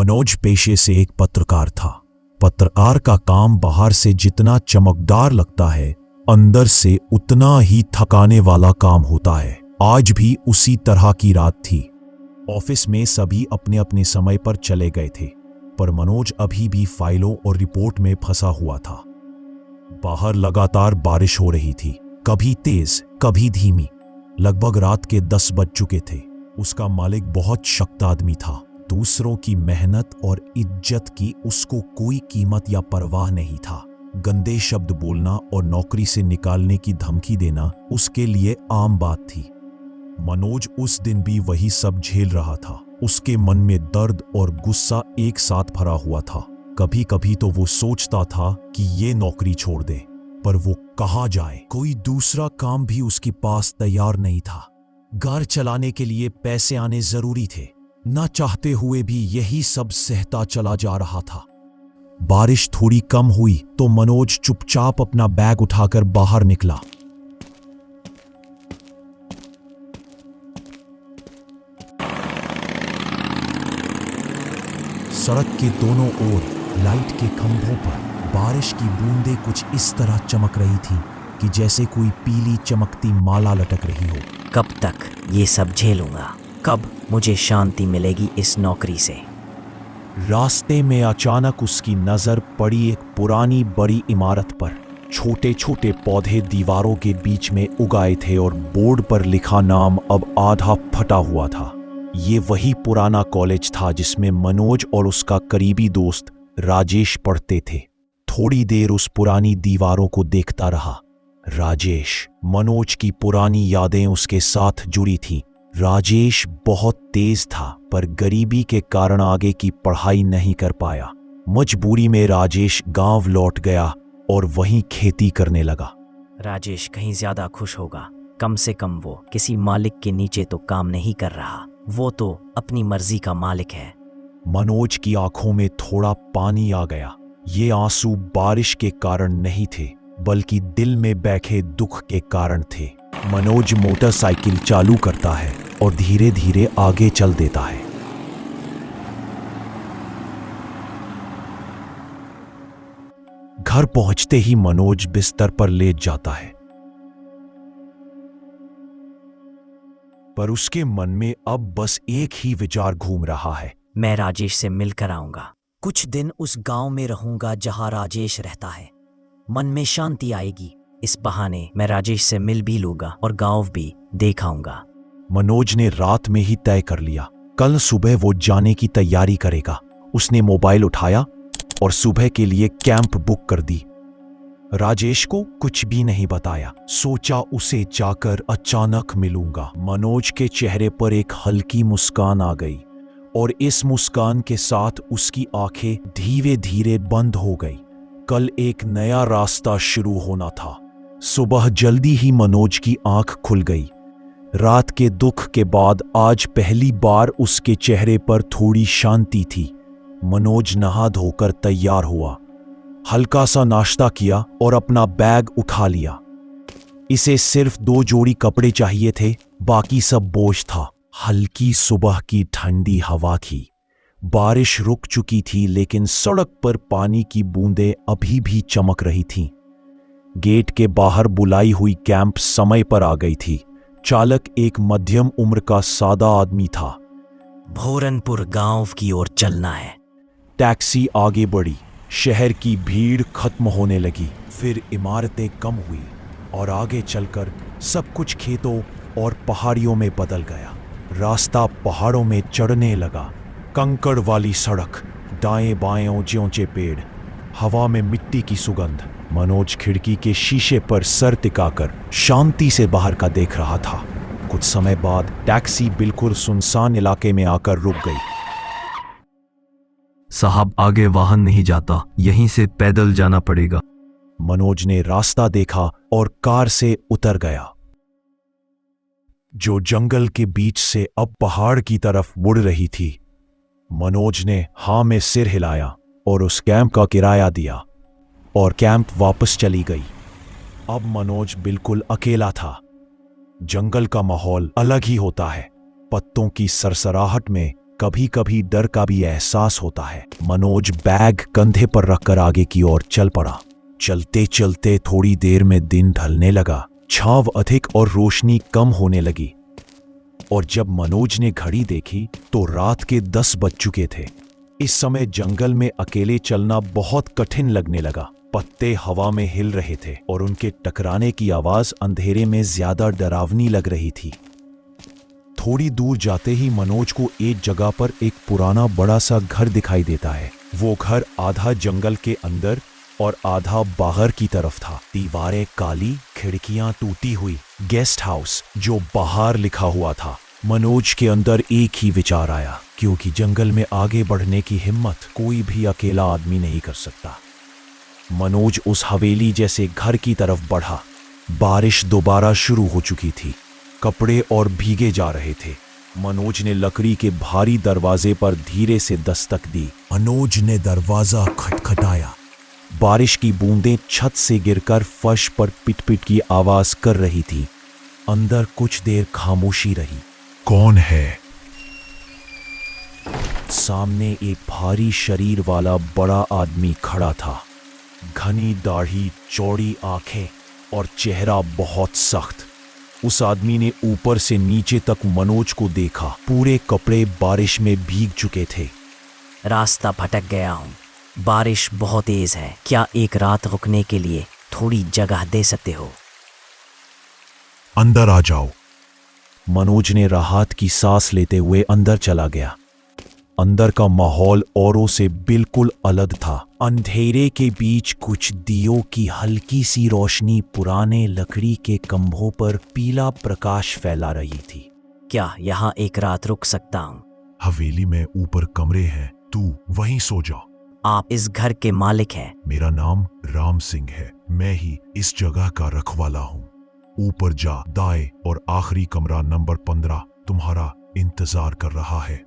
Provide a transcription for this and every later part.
मनोज पेशे से एक पत्रकार था। पत्रकार का काम बाहर से जितना चमकदार लगता है, अंदर से उतना ही थकाने वाला काम होता है। आज भी उसी तरह की रात थी। ऑफिस में सभी अपने अपने समय पर चले गए थे, पर मनोज अभी भी फाइलों और रिपोर्ट में फंसा हुआ था। बाहर लगातार बारिश हो रही थी, कभी तेज कभी धीमी। लगभग रात के 10 बज चुके थे। उसका मालिक बहुत सख्त आदमी था। दूसरों की मेहनत और इज्जत की उसको कोई कीमत या परवाह नहीं था। गंदे शब्द बोलना और नौकरी से निकालने की धमकी देना उसके लिए आम बात थी। मनोज उस दिन भी वही सब झेल रहा था। उसके मन में दर्द और गुस्सा एक साथ भरा हुआ था। कभी कभी तो वो सोचता था कि ये नौकरी छोड़ दे, पर वो कहाँ जाए? कोई दूसरा काम भी उसके पास तैयार नहीं था। घर चलाने के लिए पैसे आने जरूरी थे। न चाहते हुए भी यही सब सहता चला जा रहा था। बारिश थोड़ी कम हुई तो मनोज चुपचाप अपना बैग उठाकर बाहर निकला। सड़क के दोनों ओर लाइट के खंभों पर बारिश की बूंदें कुछ इस तरह चमक रही थी कि जैसे कोई पीली चमकती माला लटक रही हो। कब तक ये सब झेलूंगा? कब मुझे शांति मिलेगी इस नौकरी से? रास्ते में अचानक उसकी नजर पड़ी एक पुरानी बड़ी इमारत पर। छोटे छोटे पौधे दीवारों के बीच में उगाए थे और बोर्ड पर लिखा नाम अब आधा फटा हुआ था। ये वही पुराना कॉलेज था जिसमें मनोज और उसका करीबी दोस्त राजेश पढ़ते थे। थोड़ी देर उस पुरानी दीवारों को देखता रहा। राजेश, मनोज की पुरानी यादें उसके साथ जुड़ी थीं। राजेश बहुत तेज था, पर गरीबी के कारण आगे की पढ़ाई नहीं कर पाया। मजबूरी में राजेश गांव लौट गया और वहीं खेती करने लगा। राजेश कहीं ज्यादा खुश होगा। कम से कम वो किसी मालिक के नीचे तो काम नहीं कर रहा। वो तो अपनी मर्जी का मालिक है। मनोज की आंखों में थोड़ा पानी आ गया। ये आंसू बारिश के कारण नहीं थे, बल्कि दिल में बैठे दुख के कारण थे। मनोज मोटरसाइकिल चालू करता है और धीरे धीरे आगे चल देता है। घर पहुंचते ही मनोज बिस्तर पर लेट जाता है, पर उसके मन में अब बस एक ही विचार घूम रहा है। मैं राजेश से मिलकर आऊंगा। कुछ दिन उस गांव में रहूंगा जहां राजेश रहता है। मन में शांति आएगी। इस बहाने मैं राजेश से मिल भी लूंगा और गांव भी देख आऊंगा। मनोज ने रात में ही तय कर लिया, कल सुबह वो जाने की तैयारी करेगा। उसने मोबाइल उठाया और सुबह के लिए कैंप बुक कर दी। राजेश को कुछ भी नहीं बताया। सोचा उसे जाकर अचानक मिलूंगा। मनोज के चेहरे पर एक हल्की मुस्कान आ गई और इस मुस्कान के साथ उसकी आंखें धीरे धीरे बंद हो गई। कल एक नया रास्ता शुरू होना था। सुबह जल्दी ही मनोज की आंख खुल गई। रात के दुख के बाद आज पहली बार उसके चेहरे पर थोड़ी शांति थी। मनोज नहा धोकर तैयार हुआ, हल्का सा नाश्ता किया और अपना बैग उठा लिया। इसे सिर्फ 2 जोड़ी कपड़े चाहिए थे, बाकी सब बोझ था। हल्की सुबह की ठंडी हवा थी। बारिश रुक चुकी थी, लेकिन सड़क पर पानी की बूंदें अभी भी चमक रही थीं। गेट के बाहर बुलाई हुई कैंप समय पर आ गई थी। चालक एक मध्यम उम्र का सादा आदमी था। भोरनपुर गांव की ओर चलना है। टैक्सी आगे बढ़ी। शहर की भीड़ खत्म होने लगी। फिर इमारतें कम हुई और आगे चलकर सब कुछ खेतों और पहाड़ियों में बदल गया। रास्ता पहाड़ों में चढ़ने लगा। कंकड़ वाली सड़क, दाएं बाएं ऊंचे ऊंचे पेड़, हवा में मिट्टी की सुगंध। मनोज खिड़की के शीशे पर सर टिकाकर शांति से बाहर का देख रहा था। कुछ समय बाद टैक्सी बिल्कुल सुनसान इलाके में आकर रुक गई। साहब, आगे वाहन नहीं जाता, यहीं से पैदल जाना पड़ेगा। मनोज ने रास्ता देखा और कार से उतर गया, जो जंगल के बीच से अब पहाड़ की तरफ मुड़ रही थी। मनोज ने हाँ में सिर हिलाया और उस कैंप का किराया दिया और कैंप वापस चली गई। अब मनोज बिल्कुल अकेला था। जंगल का माहौल अलग ही होता है। पत्तों की सरसराहट में कभी कभी डर का भी एहसास होता है। मनोज बैग कंधे पर रखकर आगे की ओर चल पड़ा। चलते चलते थोड़ी देर में दिन ढलने लगा, छांव अधिक और रोशनी कम होने लगी। और जब मनोज ने घड़ी देखी तो रात के 10 बज चुके थे। इस समय जंगल में अकेले चलना बहुत कठिन लगने लगा। पत्ते हवा में हिल रहे थे और उनके टकराने की आवाज अंधेरे में ज्यादा डरावनी लग रही थी। थोड़ी दूर जाते ही मनोज को एक जगह पर एक पुराना बड़ा सा घर दिखाई देता है। वो घर आधा जंगल के अंदर और आधा बाहर की तरफ था। दीवारें काली, खिड़कियां टूटी हुई। गेस्ट हाउस जो बाहर लिखा हुआ था। मनोज के अंदर एक ही विचार आया, क्योंकि जंगल में आगे बढ़ने की हिम्मत कोई भी अकेला आदमी नहीं कर सकता। मनोज उस हवेली जैसे घर की तरफ बढ़ा। बारिश दोबारा शुरू हो चुकी थी। कपड़े और भीगे जा रहे थे। मनोज ने लकड़ी के भारी दरवाजे पर धीरे से दस्तक दी। मनोज ने दरवाजा खटखटाया। बारिश की बूंदें छत से गिरकर फर्श पर पिट-पिट की आवाज कर रही थी। अंदर कुछ देर खामोशी रही। कौन है? सामने एक भारी शरीर वाला बड़ा आदमी खड़ा था। घनी दाढ़ी, चौड़ी आंखें और चेहरा बहुत सख्त। उस आदमी ने ऊपर से नीचे तक मनोज को देखा। पूरे कपड़े बारिश में भीग चुके थे। रास्ता भटक गया हूँ। बारिश बहुत तेज है। क्या एक रात रुकने के लिए थोड़ी जगह दे सकते हो? अंदर आ जाओ। मनोज ने राहत की सांस लेते हुए अंदर चला गया। अंदर का माहौल औरों से बिल्कुल अलग था। अंधेरे के बीच कुछ दियों की हल्की सी रोशनी पुराने लकड़ी के खंभों पर पीला प्रकाश फैला रही थी। क्या यहाँ एक रात रुक सकता हूँ? हवेली में ऊपर कमरे हैं, तू वहीं सो जा। आप इस घर के मालिक हैं? मेरा नाम राम सिंह है। मैं ही इस जगह का रखवाला हूँ। ऊपर जा, दाएं और आखिरी कमरा नंबर 15 तुम्हारा इंतजार कर रहा है।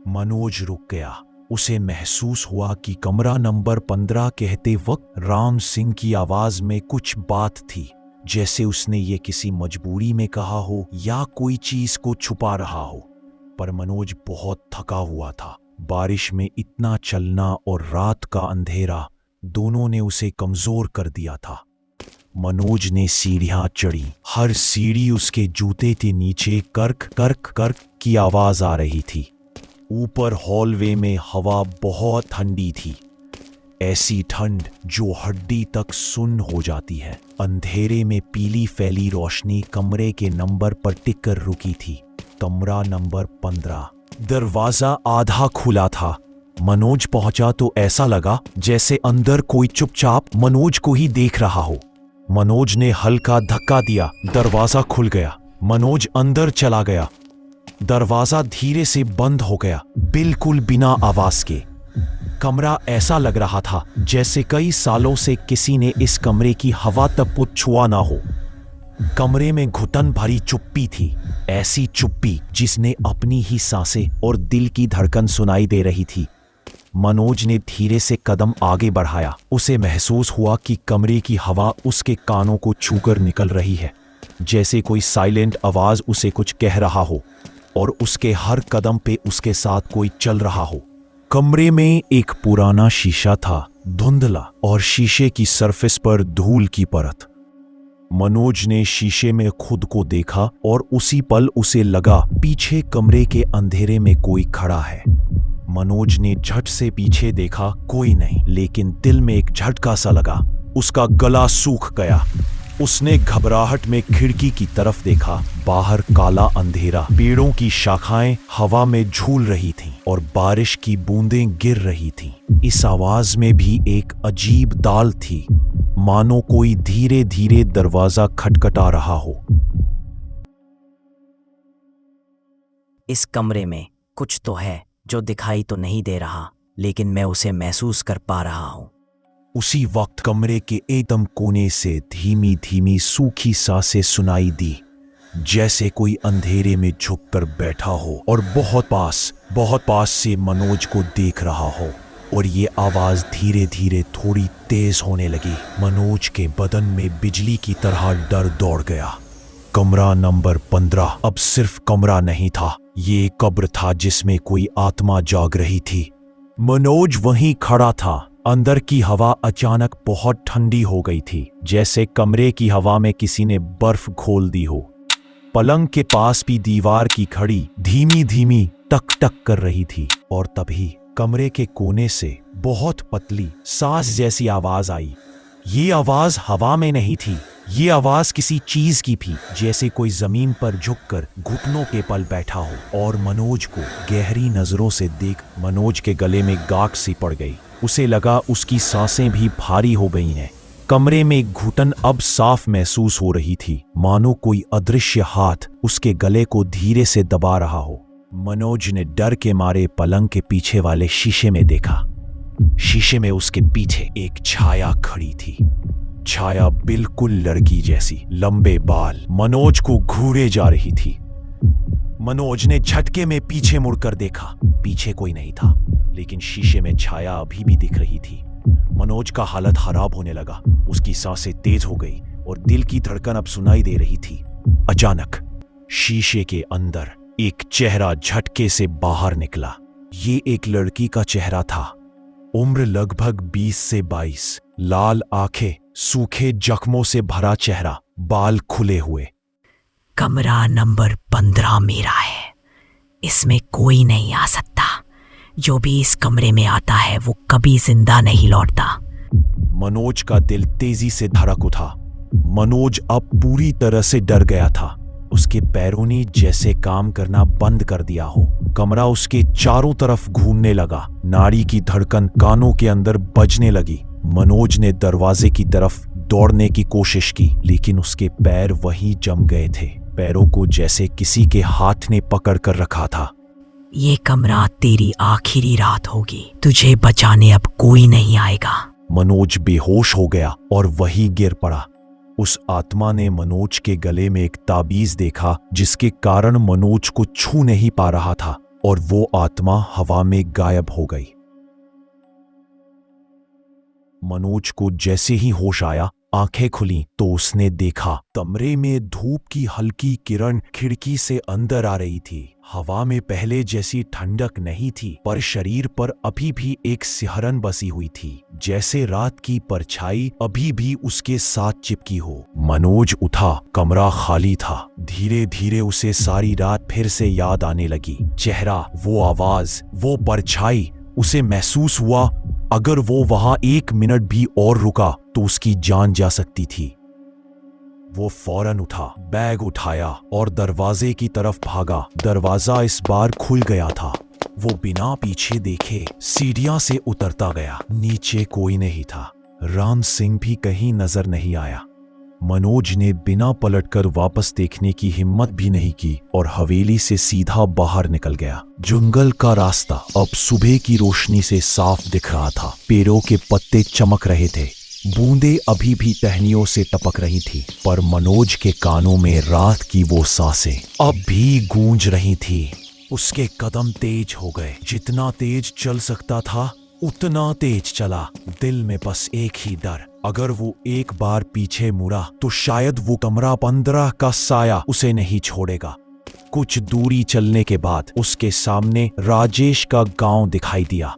मनोज रुक गया। उसे महसूस हुआ कि कमरा नंबर 15 कहते वक्त राम सिंह की आवाज में कुछ बात थी, जैसे उसने ये किसी मजबूरी में कहा हो या कोई चीज को छुपा रहा हो। पर मनोज बहुत थका हुआ था। बारिश में इतना चलना और रात का अंधेरा दोनों ने उसे कमजोर कर दिया था। मनोज ने सीढ़ियां चढ़ी। हर सीढ़ी उसके जूते के नीचे कर्क कर्क कर्क की आवाज आ रही थी। ऊपर हॉलवे में हवा बहुत ठंडी थी, ऐसी ठंड जो हड्डी तक सुन्न हो जाती है। अंधेरे में पीली फैली रोशनी कमरे के नंबर पर टिक कर रुकी थी। कमरा नंबर 15। दरवाजा आधा खुला था। मनोज पहुंचा तो ऐसा लगा जैसे अंदर कोई चुपचाप मनोज को ही देख रहा हो। मनोज ने हल्का धक्का दिया, दरवाजा खुल गया। मनोज अंदर चला गया। दरवाजा धीरे से बंद हो गया, बिल्कुल बिना आवाज के। कमरा ऐसा लग रहा था जैसे कई सालों से किसी ने इस कमरे की हवा तक को छुआ ना हो। कमरे में घुटन भरी चुप्पी थी, ऐसी चुप्पी जिसने अपनी ही सांसें और दिल की धड़कन सुनाई दे रही थी। मनोज ने धीरे से कदम आगे बढ़ाया। उसे महसूस हुआ कि कमरे की हवा उसके कानों को छूकर निकल रही है, जैसे कोई साइलेंट आवाज उसे कुछ कह रहा हो और उसके हर कदम पे उसके साथ कोई चल रहा हो। कमरे में एक पुराना शीशा था, धुंधला, और शीशे की सरफेस पर धूल की परत। मनोज ने शीशे में खुद को देखा और उसी पल उसे लगा पीछे कमरे के अंधेरे में कोई खड़ा है। मनोज ने झट से पीछे देखा, कोई नहीं, लेकिन दिल में एक झटका सा लगा। उसका गला सूख गया। उसने घबराहट में खिड़की की तरफ देखा। बाहर काला अंधेरा, पेड़ों की शाखाएं हवा में झूल रही थीं और बारिश की बूंदें गिर रही थीं। इस आवाज में भी एक अजीब दाल थी, मानो कोई धीरे धीरे दरवाजा खटखटा रहा हो। इस कमरे में कुछ तो है जो दिखाई तो नहीं दे रहा, लेकिन मैं उसे महसूस कर पा रहा हूं। उसी वक्त कमरे के एकदम कोने से धीमी धीमी सूखी सांसें सुनाई दी, जैसे कोई अंधेरे में झुककर बैठा हो और बहुत पास से मनोज को देख रहा हो। और ये आवाज धीरे धीरे थोड़ी तेज होने लगी। मनोज के बदन में बिजली की तरह डर दौड़ गया। कमरा नंबर 15 अब सिर्फ कमरा नहीं था, ये कब्र था जिसमें कोई आत्मा जाग रही थी। मनोज वहीं खड़ा था। अंदर की हवा अचानक बहुत ठंडी हो गई थी, जैसे कमरे की हवा में किसी ने बर्फ घोल दी हो। पलंग के पास भी दीवार की घड़ी धीमी धीमी टक टक कर रही थी और तभी कमरे के कोने से बहुत पतली सांस जैसी आवाज आई। ये आवाज हवा में नहीं थी, ये आवाज किसी चीज की थी, जैसे कोई जमीन पर झुककर घुटनों के पल बैठा हो। और मनोज को गहरी नजरों से देख मनोज के गले में गांठ सी पड़ गई। उसे लगा उसकी सांसें भी भारी हो गई हैं। कमरे में घुटन अब साफ महसूस हो रही थी, मानो कोई अदृश्य हाथ उसके गले को धीरे से दबा रहा हो। मनोज ने डर के मारे पलंग के पीछे वाले शीशे में देखा। शीशे में उसके पीछे एक छाया खड़ी थी। छाया बिल्कुल लड़की जैसी, लंबे बाल, मनोज को घूरे जा रही थी। मनोज ने झटके में पीछे मुड़कर देखा। पीछे कोई नहीं था, लेकिन शीशे में छाया अभी भी दिख रही थी। मनोज का हालत खराब होने लगा। उसकी सांसें तेज हो गई और दिल की धड़कन अब सुनाई दे रही थी। अचानक शीशे के अंदर एक चेहरा झटके से बाहर निकला। ये एक लड़की का चेहरा था। उम्र लगभग 20 से 22, लाल आंखें, सूखे जख्मों से भरा चेहरा, बाल खुले हुए। कमरा नंबर 15 मेरा है, इसमें कोई नहीं आ सकता। जो भी इस कमरे में आता है वो कभी जिंदा नहीं लौटता। मनोज का दिल तेजी से धड़क उठा। मनोज अब पूरी तरह से डर गया था। उसके पैरों ने जैसे काम करना बंद कर दिया हो। कमरा उसके चारों तरफ घूमने लगा। नाड़ी की धड़कन कानों के अंदर बजने लगी। मनोज ने दरवाजे की तरफ दौड़ने की कोशिश की, लेकिन उसके पैर वहीं जम गए थे। पैरों को जैसे किसी के हाथ ने पकड़ कर रखा था। ये कमरा तेरी आखिरी रात होगी, तुझे बचाने अब कोई नहीं आएगा। मनोज बेहोश हो गया और वहीं गिर पड़ा। उस आत्मा ने मनोज के गले में एक ताबीज देखा, जिसके कारण मनोज को छू नहीं पा रहा था, और वो आत्मा हवा में गायब हो गई। मनोज को जैसे ही होश आया, आंखें खुली तो उसने देखा कमरे में धूप की हल्की किरण खिड़की से अंदर आ रही थी। हवा में पहले जैसी ठंडक नहीं थी, पर शरीर पर अभी भी एक सिहरन बसी हुई थी, जैसे रात की परछाई अभी भी उसके साथ चिपकी हो। मनोज उठा, कमरा खाली था। धीरे धीरे उसे सारी रात फिर से याद आने लगी। चेहरा, वो आवाज, वो परछाई। उसे महसूस हुआ अगर वो वहां 1 मिनट भी और रुका तो उसकी जान जा सकती थी। वो फौरन उठा, बैग उठाया और दरवाजे की तरफ भागा। दरवाजा इस बार खुल गया था। वो बिना पीछे देखे सीढ़ियां से उतरता गया। नीचे कोई नहीं था। राम सिंह भी कहीं नजर नहीं आया। मनोज ने बिना पलटकर वापस देखने की हिम्मत भी नहीं की और हवेली से सीधा बाहर निकल गया। जंगल का रास्ता अब सुबह की रोशनी से साफ दिख रहा था। पेड़ों के पत्ते चमक रहे थे। बूंदें अभी भी टहनियों से टपक रही थी, पर मनोज के कानों में रात की वो सांसें अब भी गूंज रही थी। उसके कदम तेज हो गए। जितना तेज चल सकता था उतना तेज चला। दिल में बस एक ही डर, अगर वो एक बार पीछे मुड़ा तो शायद वो कमरा 15 का साया उसे नहीं छोड़ेगा। कुछ दूरी चलने के बाद उसके सामने राजेश का गांव दिखाई दिया।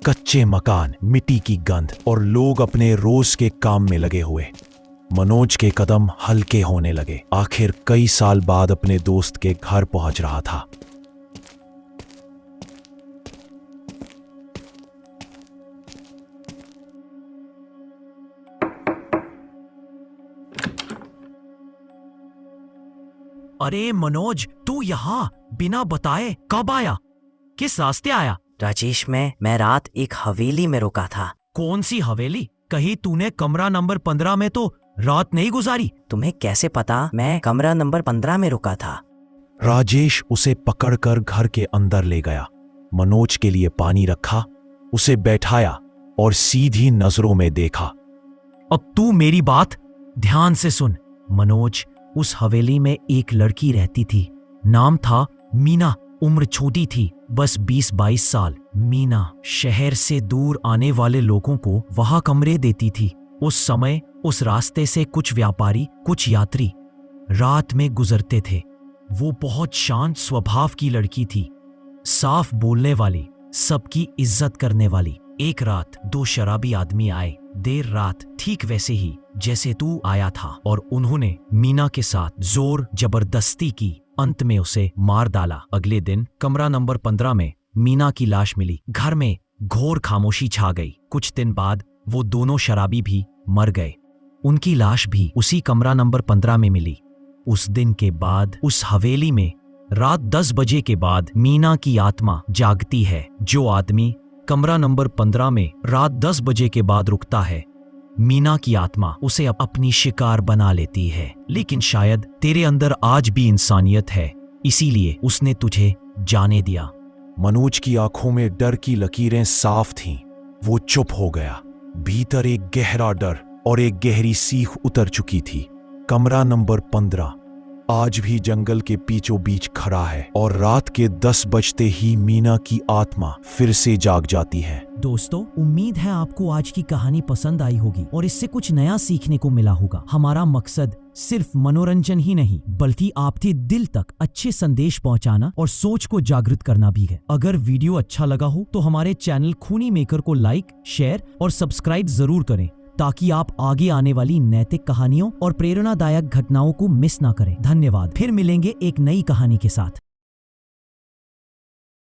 कच्चे मकान, मिट्टी की गंध और लोग अपने रोज के काम में लगे हुए। मनोज के कदम हल्के होने लगे। आखिर कई साल बाद अपने दोस्त के घर पहुंच रहा था। अरे मनोज, तू यहाँ बिना बताए कब आया? किस रास्ते आया? राजेश, मैं रात एक हवेली में रुका था। कौन सी हवेली? कहीं तूने कमरा नंबर 15 में तो रात नहीं गुजारी? तुम्हें कैसे पता मैं कमरा नंबर 15 में रुका था? राजेश उसे पकड़कर घर के अंदर ले गया। मनोज के लिए पानी रखा, उसे बैठाया और सीधी नजरों में देखा। अब तू मेरी बात ध्यान से सुन। मनोज, उस हवेली में एक लड़की रहती थी। नाम था मीना। उम्र छोटी थी, बस 20-22 साल। मीना शहर से दूर आने वाले लोगों को वहां कमरे देती थी। उस समय उस रास्ते से कुछ व्यापारी, कुछ यात्री रात में गुजरते थे। वो बहुत शांत स्वभाव की लड़की थी, साफ बोलने वाली, सबकी इज्जत करने वाली। एक रात 2 शराबी आदमी आए, देर रात, ठीक वैसे ही जैसे तू आया था, और उन्होंने मीना के साथ जोर जबरदस्ती की। अंत में उसे मार डाला। अगले दिन कमरा नंबर 15 में मीना की लाश मिली। घर में घोर खामोशी छा गई। कुछ दिन बाद वो दोनों शराबी भी मर गए। उनकी लाश भी उसी कमरा नंबर 15 में मिली। उस दिन के बाद उस हवेली में रात 10 बजे के बाद मीना की आत्मा जागती है। जो आदमी कमरा नंबर 15 में रात 10 बजे के बाद रुकता है, मीना की आत्मा उसे अपनी शिकार बना लेती है। लेकिन शायद तेरे अंदर आज भी इंसानियत है, इसीलिए उसने तुझे जाने दिया। मनोज की आंखों में डर की लकीरें साफ थीं। वो चुप हो गया। भीतर एक गहरा डर और एक गहरी सीख उतर चुकी थी। कमरा नंबर 15 आज भी जंगल के बीचों बीच खड़ा है, और रात के 10 बजते ही मीना की आत्मा फिर से जाग जाती है। दोस्तों, उम्मीद है आपको आज की कहानी पसंद आई होगी और इससे कुछ नया सीखने को मिला होगा। हमारा मकसद सिर्फ मनोरंजन ही नहीं, बल्कि आपके दिल तक अच्छे संदेश पहुंचाना और सोच को जागृत करना भी है। अगर वीडियो अच्छा लगा हो तो हमारे चैनल खूनी मेकर को लाइक, शेयर और सब्सक्राइब जरूर करें, ताकि आप आगे आने वाली नैतिक कहानियों और प्रेरणादायक घटनाओं को मिस ना करें। धन्यवाद। फिर मिलेंगे एक नई कहानी के साथ।